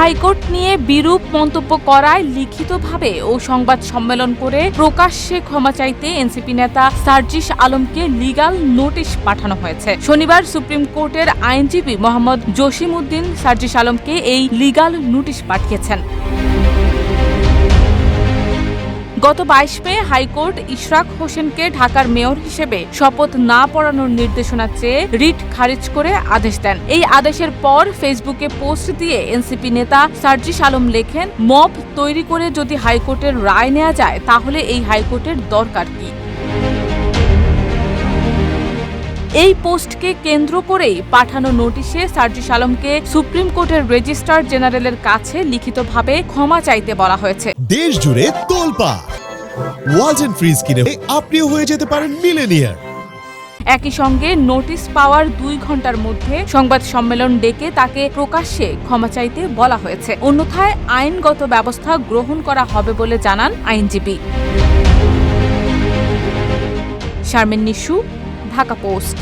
High court নিয়ে বিরূপ মন্তব্য করায় লিখিতভাবে ও সংবাদ সম্মেলন করে প্রকাশ্যে ক্ষমা চাইতে এনসিপি নেতা সার্জিস আলমকে লিগ্যাল নোটিশ পাঠানো হয়েছে। শনিবার সুপ্রিম কোর্টের আইনজীবী মোহাম্মদ জসিমউদ্দিন সার্জিস আলমকে এই লিগ্যাল নোটিশ পাঠিয়েছেন। গত 22 মে হাইকোর্ট ইশরাক হোসেনকে ঢাকার মেয়র হিসেবে শপথ না পড়ানোর নির্দেশনা চেয়ে রিট খারিজ করে আদেশ দেন। এই আদেশের পর ফেসবুকে পোস্ট দিয়ে এনসিপি নেতা সার্জিস আলম লেখেন, মব তৈরি করে যদি হাইকোর্টের রায় নেওয়া যায় তাহলে এই হাইকোর্টের দরকার কি? এই পোস্টকে কেন্দ্র করেই পাঠানো নোটিশে সার্জিস আলমকে সুপ্রিম কোর্টের রেজিস্ট্রার জেনারেলের কাছে লিখিতভাবে ক্ষমা চাইতে বলা হয়েছে। দেশ জুড়ে তোলপাড় ওয়ালটন ফ্রিজ কিনে আপনিও হয়ে যেতে পারেন মিলেনিয়ার। একই সঙ্গে নোটিশ পাওয়ার 2 ঘন্টার মধ্যে সংবাদ সম্মেলন ডেকে তাকে প্রকাশ্যে ক্ষমা চাইতে বলা হয়েছে। অন্যথায় আইনগত ব্যবস্থা গ্রহণ করা হবে বলে জানান আইনজীবী। শারমিন নিশু, ঢাকা পোস্ট।